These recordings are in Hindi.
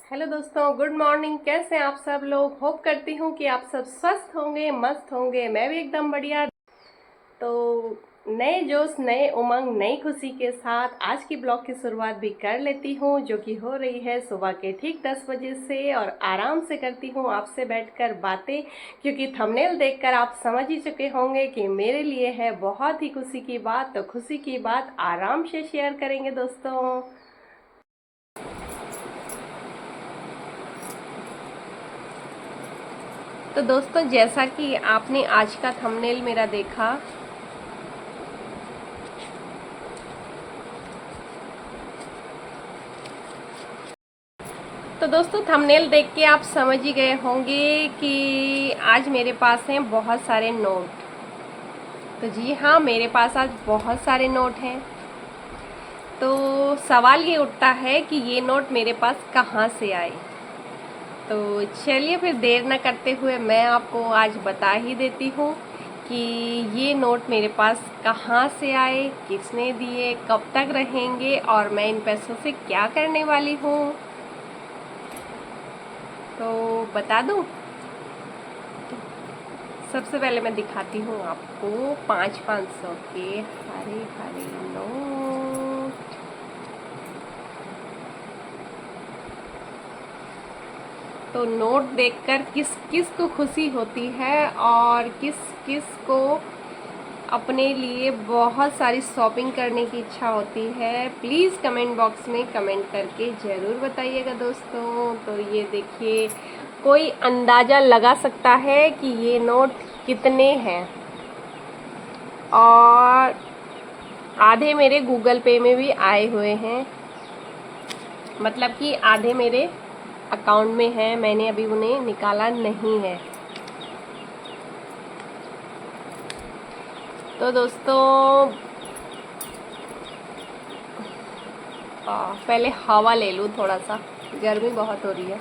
हेलो दोस्तों, गुड मॉर्निंग। कैसे हैं आप सब लोग? होप करती हूँ कि आप सब स्वस्थ होंगे, मस्त होंगे। मैं भी एकदम बढ़िया। तो नए जोश, नए उमंग, नई खुशी के साथ आज की ब्लॉग की शुरुआत भी कर लेती हूँ, जो कि हो रही है सुबह के ठीक 10 बजे से। और आराम से करती हूँ आपसे बैठकर बातें, क्योंकि थंबनेल देखकर आप समझ ही चुके होंगे कि मेरे लिए है बहुत ही खुशी की बात। तो खुशी की बात आराम से शेयर करेंगे दोस्तों। तो दोस्तों, जैसा कि आपने आज का थंबनेल मेरा देखा, तो दोस्तों थंबनेल देख के आप समझ ही गए होंगे कि आज मेरे पास हैं बहुत सारे नोट। तो जी हाँ, मेरे पास आज बहुत सारे नोट हैं। तो सवाल ये उठता है कि ये नोट मेरे पास कहाँ से आए। तो चलिए फिर देर न करते हुए मैं आपको आज बता ही देती हूँ कि ये नोट मेरे पास कहाँ से आए, किसने दिए, कब तक रहेंगे और मैं इन पैसों से क्या करने वाली हूँ। तो बता दूँ, सबसे पहले मैं दिखाती हूँ आपको 500 के हरे हरे नोट। तो नोट देखकर किस किस को खुशी होती है और किस किस को अपने लिए बहुत सारी शॉपिंग करने की इच्छा होती है, प्लीज़ कमेंट बॉक्स में कमेंट करके ज़रूर बताइएगा दोस्तों। तो ये देखिए, कोई अंदाज़ा लगा सकता है कि ये नोट कितने हैं। और आधे मेरे गूगल पे में भी आए हुए हैं, मतलब कि आधे मेरे अकाउंट में हैं, मैंने अभी उन्हें निकाला नहीं है। तो दोस्तों पहले हवा ले लूँ, थोड़ा सा गर्मी बहुत हो रही है।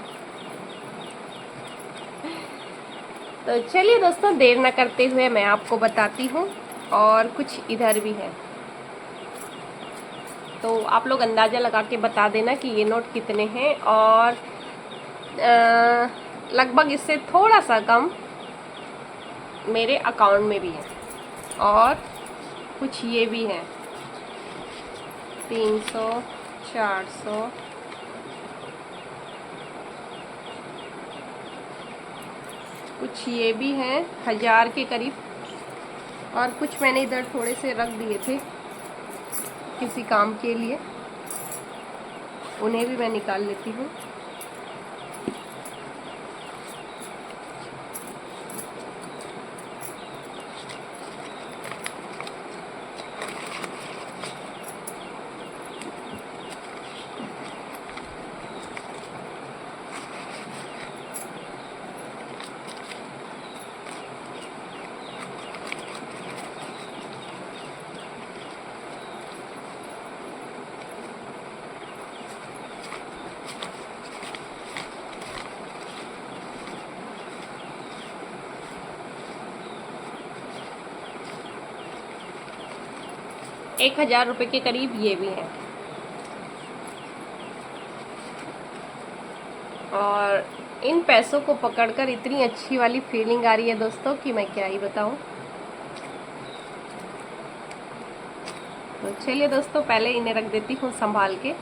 तो चलिए दोस्तों, देर ना करते हुए मैं आपको बताती हूँ। और कुछ इधर भी है, तो आप लोग अंदाज़ा लगा के बता देना कि ये नोट कितने हैं। और लगभग इससे थोड़ा सा कम मेरे अकाउंट में भी है। और कुछ ये भी हैं, 300, 400, कुछ ये भी हैं 1000 के करीब। और कुछ मैंने इधर थोड़े से रख दिए थे किसी काम के लिए, उन्हें भी मैं निकाल लेती हूँ। ₹1000 के करीब ये भी हैं। और इन पैसों को पकड़कर इतनी अच्छी वाली फीलिंग आ रही है दोस्तों कि मैं क्या ही बताऊं। तो चलिए दोस्तों, पहले इन्हें रख देती हूँ संभाल के,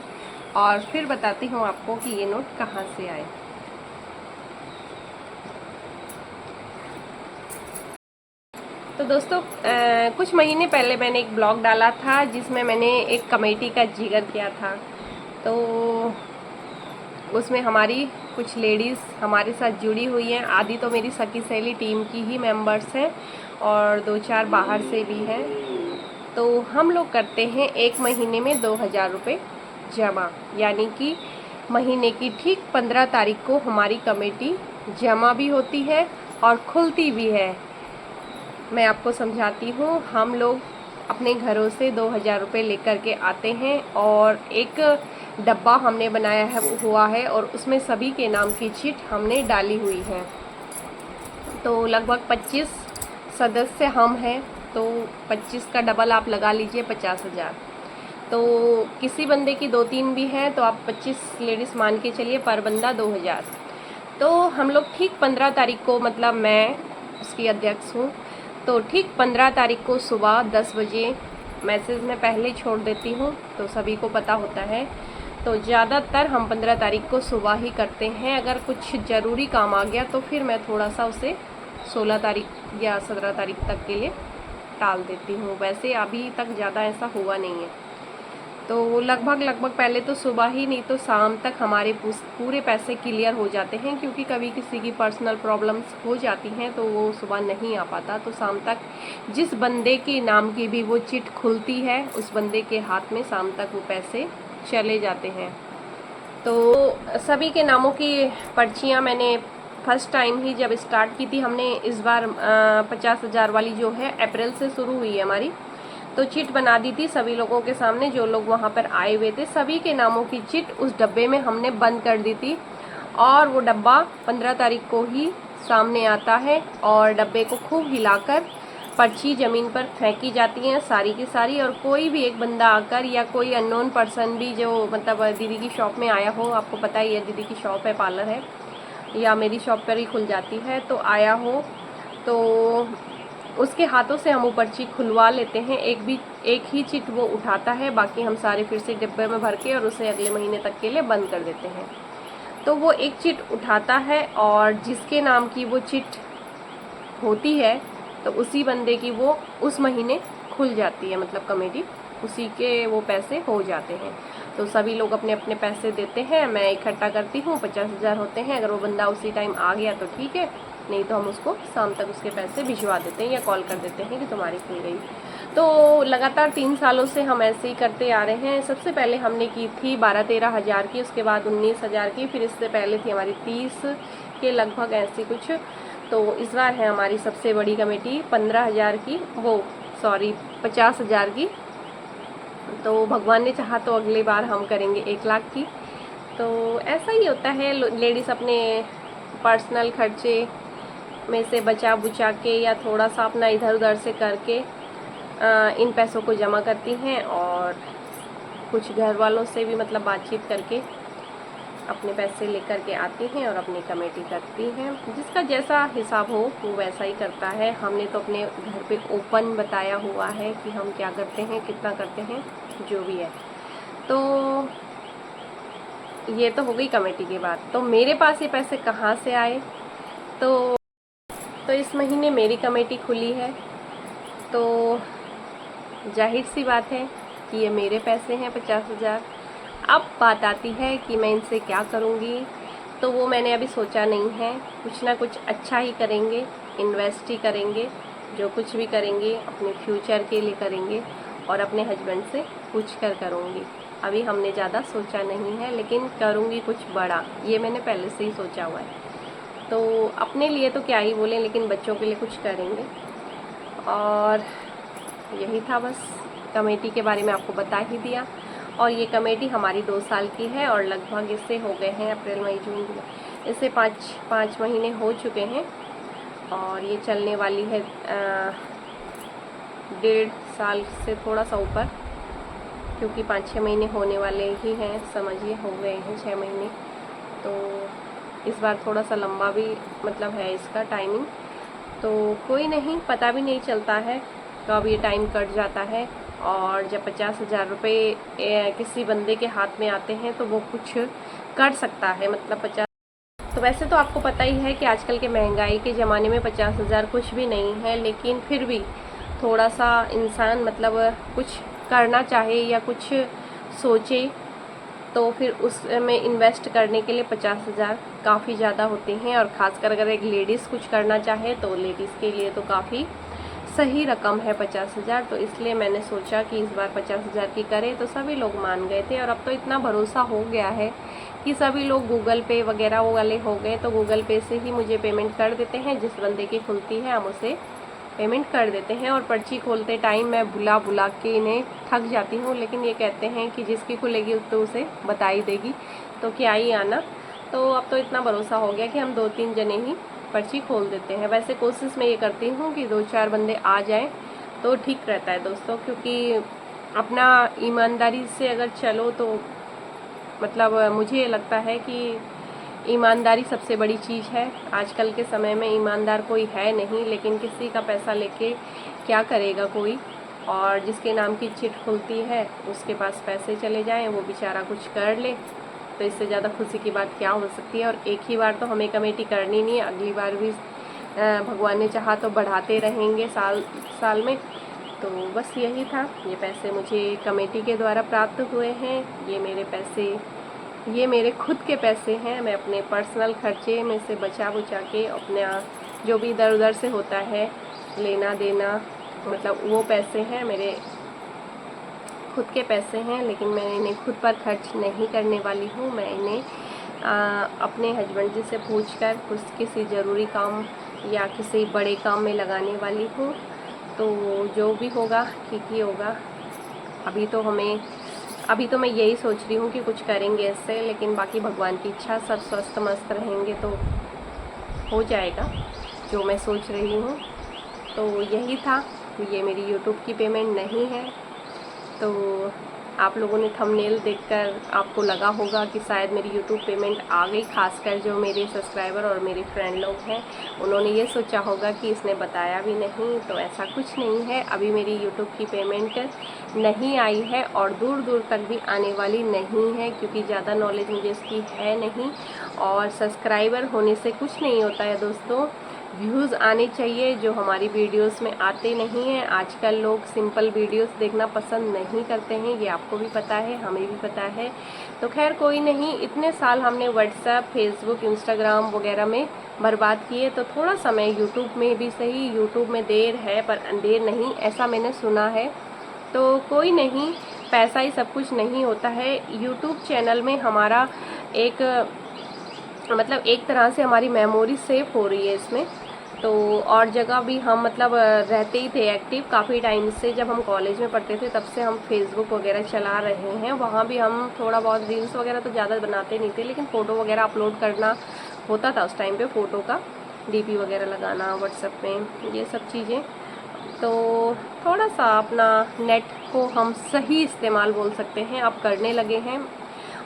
और फिर बताती हूँ आपको कि ये नोट कहाँ से आए। तो दोस्तों कुछ महीने पहले मैंने एक ब्लॉग डाला था जिसमें मैंने एक कमेटी का जिक्र किया था। तो उसमें हमारी कुछ लेडीज़ हमारे साथ जुड़ी हुई हैं। आधी तो मेरी सखी सहेली टीम की ही मेंबर्स हैं और 2-4 बाहर से भी हैं। तो हम लोग करते हैं एक महीने में 2000 रुपये जमा, यानी कि महीने की ठीक 15 तारीख को हमारी कमेटी जमा भी होती है और खुलती भी है। मैं आपको समझाती हूँ। हम लोग अपने घरों से 2000 रुपये लेकर के आते हैं और एक डब्बा हमने बनाया हुआ है और उसमें सभी के नाम की चिट हमने डाली हुई है। तो लगभग 25 सदस्य हम हैं, तो 25 का डबल आप लगा लीजिए, 50,000। तो किसी बंदे की 2-3 भी है तो आप 25 लेडीज़ मान के चलिए, पर बंदा 2000। तो हम लोग ठीक 15 तारीख को, मतलब मैं उसकी अध्यक्ष हूँ, तो ठीक 15 तारीख को सुबह 10 बजे मैसेज में पहले छोड़ देती हूँ, तो सभी को पता होता है। तो ज़्यादातर हम 15 तारीख को सुबह ही करते हैं। अगर कुछ ज़रूरी काम आ गया तो फिर मैं थोड़ा सा उसे 16 तारीख या 17 तारीख तक के लिए टाल देती हूँ। वैसे अभी तक ज़्यादा ऐसा हुआ नहीं है। तो लगभग पहले तो सुबह ही नहीं तो शाम तक हमारे पूरे पैसे क्लियर हो जाते हैं, क्योंकि कभी किसी की पर्सनल प्रॉब्लम्स हो जाती हैं तो वो सुबह नहीं आ पाता। तो शाम तक जिस बंदे के नाम की भी वो चिट खुलती है, उस बंदे के हाथ में शाम तक वो पैसे चले जाते हैं। तो सभी के नामों की पर्चियाँ मैंने फर्स्ट टाइम ही जब स्टार्ट की थी, हमने इस बार 50,000 वाली जो है अप्रैल से शुरू हुई है हमारी, तो चिट बना दी थी सभी लोगों के सामने। जो लोग वहाँ पर आए हुए थे सभी के नामों की चिट उस डब्बे में हमने बंद कर दी थी, और वो डब्बा 15 तारीख को ही सामने आता है, और डब्बे को खूब हिलाकर पर्ची ज़मीन पर फेंकी जाती हैं सारी की सारी। और कोई भी एक बंदा आकर या कोई अननोन पर्सन भी जो मतलब दीदी की शॉप में आया हो, आपको पता ही है दीदी की शॉप है, पार्लर है, या मेरी शॉप पर ही खुल जाती है, तो आया हो तो उसके हाथों से हम वो पर्ची खुलवा लेते हैं। एक ही चिट वो उठाता है, बाकी हम सारे फिर से डिब्बे में भर के और उसे अगले महीने तक के लिए बंद कर देते हैं। तो वो एक चिट उठाता है, और जिसके नाम की वो चिट होती है तो उसी बंदे की वो उस महीने खुल जाती है, मतलब कमेटी उसी के वो पैसे हो जाते हैं। तो सभी लोग अपने अपने पैसे देते हैं, मैं इकट्ठा करती हूँ, 50,000 होते हैं। अगर वो बंदा उसी टाइम आ गया तो ठीक है, नहीं तो हम उसको शाम तक उसके पैसे भिजवा देते हैं या कॉल कर देते हैं कि तुम्हारी खुल गई। तो लगातार 3 सालों से हम ऐसे ही करते आ रहे हैं। सबसे पहले हमने की थी 12-13 हज़ार की, उसके बाद 19,000 की, फिर इससे पहले थी हमारी 30 के लगभग ऐसी कुछ। तो इस बार है हमारी सबसे बड़ी कमेटी 15,000 की, 50,000 की। तो भगवान ने चाहा तो अगली बार हम करेंगे 1 लाख की। तो ऐसा ही होता है, लेडीज़ अपने पर्सनल खर्चे में से बचा बुचा के या थोड़ा सा अपना इधर उधर से करके इन पैसों को जमा करती हैं, और कुछ घर वालों से भी मतलब बातचीत करके अपने पैसे लेकर के आती हैं और अपनी कमेटी करती हैं। जिसका जैसा हिसाब हो वो वैसा ही करता है। हमने तो अपने घर पे ओपन बताया हुआ है कि हम क्या करते हैं, कितना करते हैं, जो भी है। तो ये तो हो गई कमेटी की बात। तो मेरे पास ये पैसे कहाँ से आए? तो इस महीने मेरी कमेटी खुली है, तो जाहिर सी बात है कि ये मेरे पैसे हैं 50,000। अब बात आती है कि मैं इनसे क्या करूँगी, तो वो मैंने अभी सोचा नहीं है। कुछ ना कुछ अच्छा ही करेंगे, इन्वेस्ट ही करेंगे, जो कुछ भी करेंगे अपने फ्यूचर के लिए करेंगे, और अपने हस्बैंड से पूछ कर करूँगी। अभी हमने ज़्यादा सोचा नहीं है, लेकिन करूँगी कुछ बड़ा, ये मैंने पहले से ही सोचा हुआ है। तो अपने लिए तो क्या ही बोलें, लेकिन बच्चों के लिए कुछ करेंगे। और यही था बस, कमेटी के बारे में आपको बता ही दिया। और ये कमेटी हमारी 2 साल की है, और लगभग इससे हो गए हैं अप्रैल मई जून जुलाई, इससे 5 महीने हो चुके हैं, और ये चलने वाली है 1.5 साल से थोड़ा सा ऊपर, क्योंकि 5-6 महीने होने वाले ही हैं, समझिए हो गए हैं 6 महीने। तो इस बार थोड़ा सा लंबा भी मतलब है इसका टाइमिंग, तो कोई नहीं, पता भी नहीं चलता है कब ये टाइम कट जाता है। और जब 50,000 रुपये किसी बंदे के हाथ में आते हैं तो वो कुछ कर सकता है, मतलब 50। तो वैसे तो आपको पता ही है कि आजकल के महंगाई के ज़माने में 50,000 कुछ भी नहीं है, लेकिन फिर भी थोड़ा सा इंसान मतलब कुछ करना चाहे या कुछ सोचे, तो फिर उसमें इन्वेस्ट करने के लिए 50,000 काफ़ी ज़्यादा होते हैं। और ख़ासकर अगर एक लेडीज़ कुछ करना चाहे तो लेडीज़ के लिए तो काफ़ी सही रकम है 50,000। तो इसलिए मैंने सोचा कि इस बार 50,000 की करें, तो सभी लोग मान गए थे। और अब तो इतना भरोसा हो गया है कि सभी लोग गूगल पे वगैरह वो वाले हो गए, तो गूगल पे से ही मुझे पेमेंट कर देते हैं। जिस बंदे की खुलती है हम उसे पेमेंट कर देते हैं। और पर्ची खोलते टाइम मैं बुला के इन्हें थक जाती हूँ, लेकिन ये कहते हैं कि जिसकी खुलेगी तो उसे बता ही देगी, तो क्या ही आना। तो अब तो इतना भरोसा हो गया कि हम 2-3 जने ही पर्ची खोल देते हैं। वैसे कोशिश मैं ये करती हूँ कि 2-4 बंदे आ जाएं तो ठीक रहता है दोस्तों, क्योंकि अपना ईमानदारी से अगर चलो तो मतलब मुझे लगता है कि ईमानदारी सबसे बड़ी चीज़ है। आजकल के समय में ईमानदार कोई है नहीं, लेकिन किसी का पैसा लेके क्या करेगा कोई। और जिसके नाम की चिट खुलती है उसके पास पैसे चले जाएं, वो बेचारा कुछ कर ले, तो इससे ज़्यादा खुशी की बात क्या हो सकती है। और एक ही बार तो हमें कमेटी करनी नहीं है, अगली बार भी भगवान ने चाहा तो बढ़ाते रहेंगे साल साल में। तो बस यही था। ये पैसे मुझे कमेटी के द्वारा प्राप्त हुए हैं। ये मेरे पैसे, ये मेरे खुद के पैसे हैं। मैं अपने पर्सनल खर्चे में से बचा बुचा के अपना जो भी इधर उधर से होता है लेना देना, मतलब वो पैसे हैं, मेरे खुद के पैसे हैं। लेकिन मैं इन्हें खुद पर खर्च नहीं करने वाली हूँ। मैं इन्हें अपने हस्बैंड जी से पूछकर कुछ किसी ज़रूरी काम या किसी बड़े काम में लगाने वाली हूँ। तो जो भी होगा ठीक ही होगा। अभी तो मैं यही सोच रही हूँ कि कुछ करेंगे इससे, लेकिन बाकी भगवान की इच्छा, सब स्वस्थ मस्त रहेंगे तो हो जाएगा जो मैं सोच रही हूँ। तो यही था। ये मेरी यूट्यूब की पेमेंट नहीं है। तो आप लोगों ने थंबनेल देखकर आपको लगा होगा कि शायद मेरी यूट्यूब पेमेंट आ गई। खासकर जो मेरे सब्सक्राइबर और मेरे फ्रेंड लोग हैं, उन्होंने ये सोचा होगा कि इसने बताया भी नहीं। तो ऐसा कुछ नहीं है। अभी मेरी यूट्यूब की पेमेंट नहीं आई है और दूर दूर तक भी आने वाली नहीं है, क्योंकि ज़्यादा नॉलेज मुझे इसकी है नहीं। और सब्सक्राइबर होने से कुछ नहीं होता है दोस्तों, व्यूज़ आने चाहिए जो हमारी वीडियोस में आते नहीं हैं। आजकल लोग सिंपल वीडियोस देखना पसंद नहीं करते हैं, ये आपको भी पता है, हमें भी पता है। तो खैर कोई नहीं, इतने साल हमने व्हाट्सएप, फेसबुक, इंस्टाग्राम वगैरह में बर्बाद किए, तो थोड़ा समय यूट्यूब में भी सही। यूट्यूब में देर है पर अंधेर नहीं, ऐसा मैंने सुना है। तो कोई नहीं, पैसा ही सब कुछ नहीं होता है। यूट्यूब चैनल में हमारा एक मतलब एक तरह से हमारी मेमोरी सेव हो रही है इसमें। तो और जगह भी हम मतलब रहते ही थे एक्टिव काफ़ी टाइम से। जब हम कॉलेज में पढ़ते थे तब से हम फेसबुक वगैरह चला रहे हैं। वहाँ भी हम थोड़ा बहुत रील्स वगैरह तो ज़्यादा बनाते नहीं थे, लेकिन फ़ोटो वगैरह अपलोड करना होता था उस टाइम पे, फ़ोटो का डीपी वगैरह लगाना व्हाट्सएप में, ये सब चीज़ें। तो थोड़ा सा अपना नेट को हम सही इस्तेमाल बोल सकते हैं अब करने लगे हैं।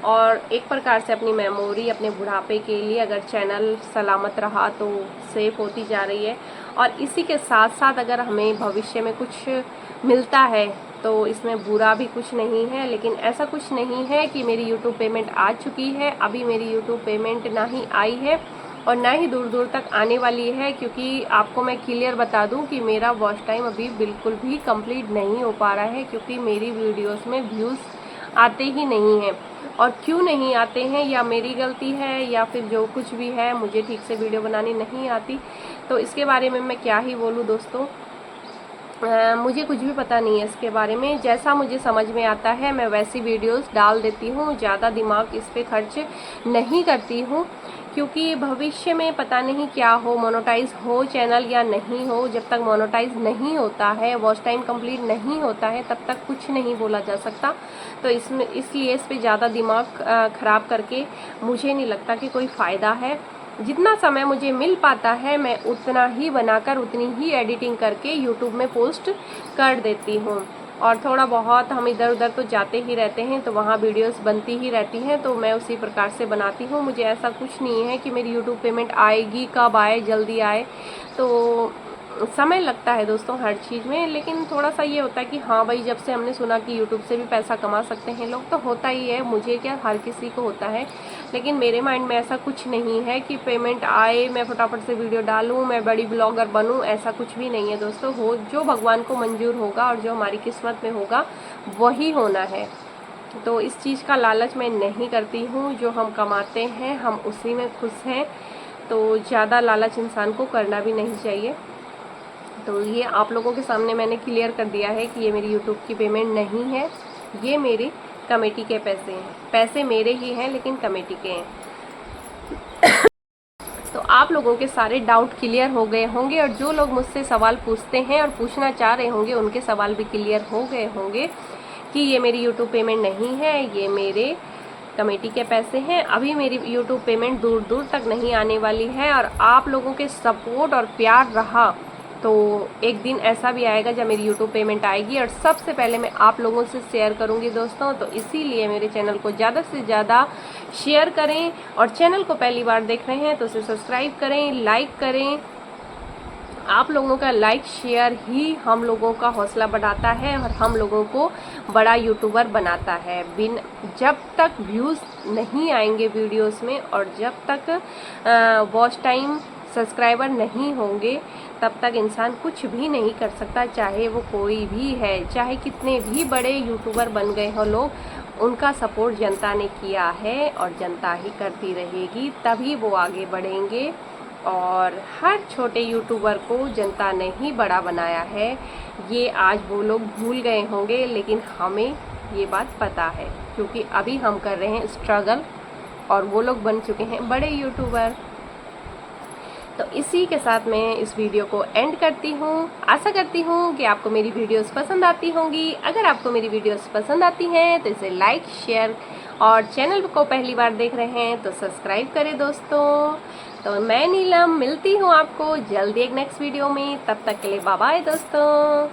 और एक प्रकार से अपनी मेमोरी अपने बुढ़ापे के लिए अगर चैनल सलामत रहा तो सेफ होती जा रही है। और इसी के साथ साथ अगर हमें भविष्य में कुछ मिलता है तो इसमें बुरा भी कुछ नहीं है। लेकिन ऐसा कुछ नहीं है कि मेरी यूट्यूब पेमेंट आ चुकी है। अभी मेरी यूट्यूब पेमेंट ना ही आई है और ना ही दूर दूर तक आने वाली है, क्योंकि आपको मैं क्लियर बता दूं कि मेरा वॉच टाइम अभी बिल्कुल भी कंप्लीट नहीं हो पा रहा है, क्योंकि मेरी वीडियोस में व्यूज़ आते ही नहीं हैं। और क्यों नहीं आते हैं, या मेरी गलती है या फिर जो कुछ भी है, मुझे ठीक से वीडियो बनानी नहीं आती। तो इसके बारे में मैं क्या ही बोलूँ दोस्तों, मुझे कुछ भी पता नहीं है इसके बारे में। जैसा मुझे समझ में आता है मैं वैसी वीडियोस डाल देती हूँ, ज़्यादा दिमाग इस पे खर्च नहीं करती हूँ, क्योंकि भविष्य में पता नहीं क्या हो, मोनेटाइज हो चैनल या नहीं हो। जब तक मोनेटाइज नहीं होता है, वॉच टाइम कंप्लीट नहीं होता है, तब तक कुछ नहीं बोला जा सकता। तो इसलिए इस पे ज़्यादा दिमाग ख़राब करके मुझे नहीं लगता कि कोई फ़ायदा है। जितना समय मुझे मिल पाता है मैं उतना ही बनाकर, उतनी ही एडिटिंग करके यूट्यूब में पोस्ट कर देती हूँ। और थोड़ा बहुत हम इधर उधर तो जाते ही रहते हैं, तो वहाँ वीडियोस बनती ही रहती हैं, तो मैं उसी प्रकार से बनाती हूँ। मुझे ऐसा कुछ नहीं है कि मेरी यूट्यूब पेमेंट आएगी, कब आए, जल्दी आए। तो समय लगता है दोस्तों हर चीज़ में, लेकिन थोड़ा सा ये होता है कि हाँ भाई, जब से हमने सुना कि यूट्यूब से भी पैसा कमा सकते हैं लोग, तो होता ही है। मुझे क्या, हर किसी को होता है। लेकिन मेरे माइंड में ऐसा कुछ नहीं है कि पेमेंट आए मैं फटाफट से वीडियो डालूं, मैं बड़ी ब्लॉगर बनूं, ऐसा कुछ भी नहीं है दोस्तों। हो जो भगवान को मंजूर होगा और जो हमारी किस्मत में होगा वही होना है। तो इस चीज़ का लालच मैं नहीं करती हूँ। जो हम कमाते हैं हम उसी में खुश हैं, तो ज़्यादा लालच इंसान को करना भी नहीं चाहिए। तो ये आप लोगों के सामने मैंने क्लियर कर दिया है कि ये मेरी यूट्यूब की पेमेंट नहीं है, ये मेरी कमेटी के पैसे हैं। पैसे मेरे ही हैं लेकिन कमेटी के हैं। तो आप लोगों के सारे डाउट क्लियर हो गए होंगे, और जो लोग मुझसे सवाल पूछते हैं और पूछना चाह रहे होंगे उनके सवाल भी क्लियर हो गए होंगे कि ये मेरी यूट्यूब पेमेंट नहीं है, ये मेरे कमेटी के पैसे हैं। अभी मेरी यूट्यूब पेमेंट दूर दूर तक नहीं आने वाली है, और आप लोगों के सपोर्ट और प्यार रहा तो एक दिन ऐसा भी आएगा जब मेरी यूट्यूब पेमेंट आएगी और सबसे पहले मैं आप लोगों से शेयर करूंगी दोस्तों। तो इसीलिए मेरे चैनल को ज़्यादा से ज़्यादा शेयर करें, और चैनल को पहली बार देख रहे हैं तो उसे सब्सक्राइब करें, लाइक करें। आप लोगों का लाइक शेयर ही हम लोगों का हौसला बढ़ाता है और हम लोगों को बड़ा यूट्यूबर बनाता है। जब तक व्यूज़ नहीं आएंगे वीडियोस में और जब तक वॉच टाइम, सब्सक्राइबर नहीं होंगे, तब तक इंसान कुछ भी नहीं कर सकता, चाहे वो कोई भी है, चाहे कितने भी बड़े यूट्यूबर बन गए हो लोग, उनका सपोर्ट जनता ने किया है और जनता ही करती रहेगी, तभी वो आगे बढ़ेंगे। और हर छोटे यूट्यूबर को जनता ने ही बड़ा बनाया है, ये आज वो लोग भूल गए होंगे, लेकिन हमें ये बात पता है क्योंकि अभी हम कर रहे हैं स्ट्रगल और वो लोग बन चुके हैं बड़े यूट्यूबर। तो इसी के साथ मैं इस वीडियो को एंड करती हूँ। आशा करती हूँ कि आपको मेरी वीडियोस पसंद आती होंगी। अगर आपको मेरी वीडियोस पसंद आती हैं तो इसे लाइक, शेयर और चैनल को पहली बार देख रहे हैं तो सब्सक्राइब करें दोस्तों। तो मैं नीलम मिलती हूँ आपको जल्दी एक नेक्स्ट वीडियो में, तब तक के लिए बाय बाय दोस्तों।